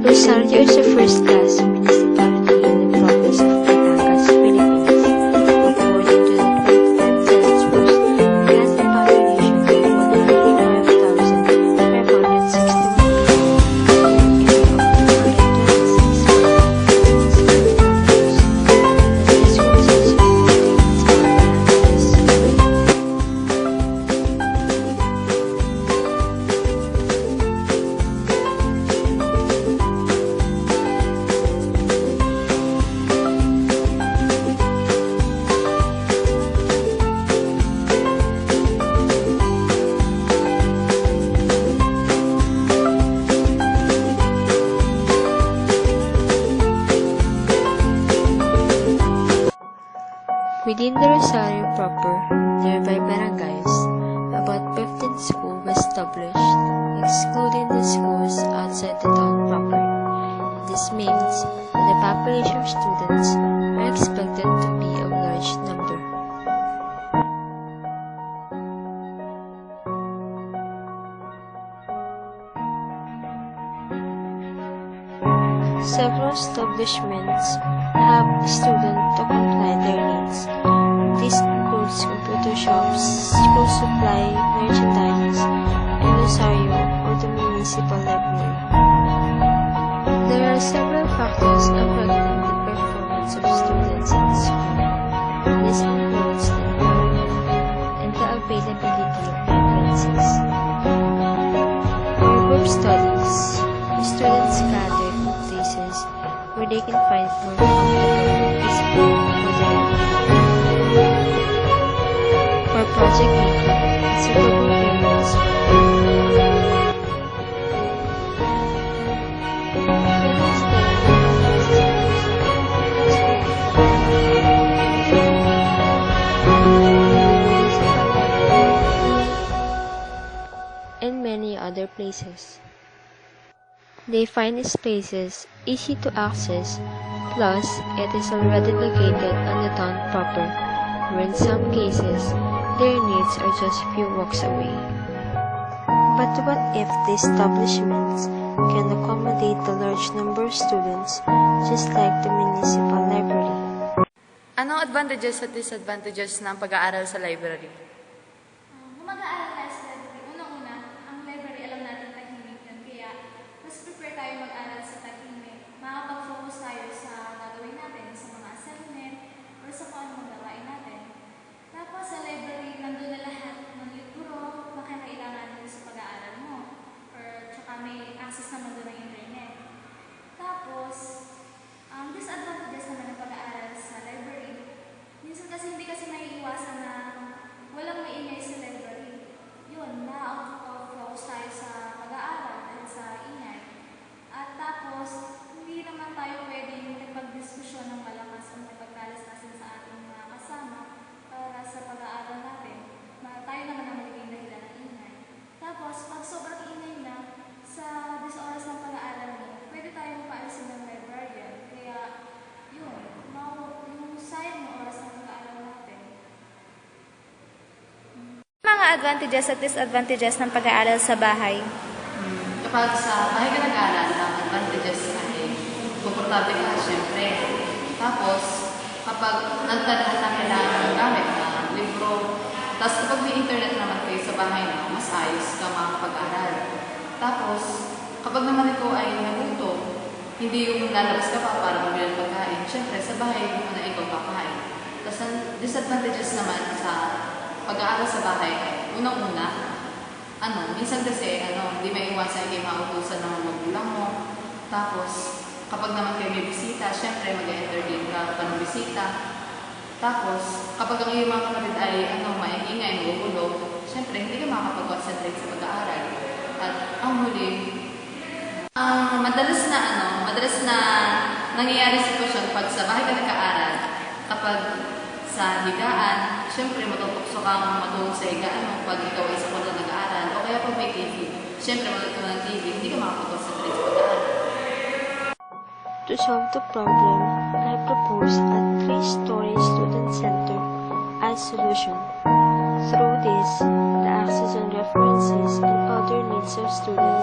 Rosario is a first-class municipality in the province of Batangas, Philippines. According to the 2010 census, it has a population of 135,561 people, and an area of 226 square kilometers. This was its Within the Rosario proper, nearby barangays, about 15 schools were established, excluding the schools outside the town proper. This means that the population of students are expected to be of large number. Several establishments help the student to comply their needs. This includes computer shops, school supply, merchandise, and Rosario or the municipal library. There are several factors affecting the performance of students in school. This includes the environment and the availability of vacancies. For group studies, the students gather in places where they can find more comfortable physical environment. For project making, suitable areas for and many other places. They find these places easy to access, plus it is already located on the town proper, where in some cases, their needs are just a few walks away. But what if the establishments can accommodate a large number of students, just like the municipal library? Anong advantages at disadvantages ng pag-aaral sa library? Mag-aaral tayo sa library. Unang-una, ang library alam natin tahimik yan. Kaya, mas prepare tayo mag-aaral sa tahimik. Makakapag-focus tayo sa gagawin natin, sa mga assignment, or sa kung anong gawain natin. Tapos sa library, nandun na lahat ng libro na kailangan mo sa pag-aaral mo. Or tsaka may access naman doon ng internet. Tapos, ang disadvantages naman ng pag-aaral sa library, minsan kasi hindi kasi maiiwasan na walang maingay sa library. Yun, na-out-of-focus tayo sa pag-aaral dahil sa ingay. At tapos, hindi naman tayo pwedeng nagpag-diskusyon ng malakas o nagpagkalastasin sa ating mga kasama para sa pag-aaral natin. Tayo naman ang magiging dahilan ng ingay. Tapos, pag sobrang ingay na sa 10 oras ng pag-aaral mo, pwede tayong paalisin ng librarian. Kaya, yun, yung sayang na oras ng pag-aaral natin. Mga advantages at disadvantages ng pag-aaral sa bahay. Kapag sa bahay ka nag-aaral, ang advantages ay komportable ka, syempre. Tapos, kapag nandun lahat ng kailangan ng gamit, libro, tapos kapag may internet naman kayo sa bahay na, mas ayos ka makakapag-aral. Tapos, kapag naman ito ay nagutom, hindi yung lalabas ka pa para bumili ng pagkain. Syempre, sa bahay mo na ikaw kakain. Tapos, ang disadvantages naman sa pag-aaral sa bahay, unang-una, minsan kasi, hindi may iwasan, hindi mautusan ng magulang mo. Tapos, kapag naman kayo may bisita, syempre, mag-entertain ka pa ng bisita. Tapos, kapag ang iyong mga kapatid ay, maingay, magugulo, syempre, hindi ka makakapag-concentrate sa pag-aaral. At, ang huli, madalas na nangyayari sitwasyon pag sa bahay ka nag-aaral, kapag sa higaan, syempre matutokso kang matulog sa higaan mo pag ikaw ay sa kwarto nag-aaral, o kaya pag may TV, syempre matutulog ng TV, hindi ka makakapag-concentrate sa pag-aaral. To solve the problem, I propose a 3-story student center as solution. Through this, the access on references and other needs of students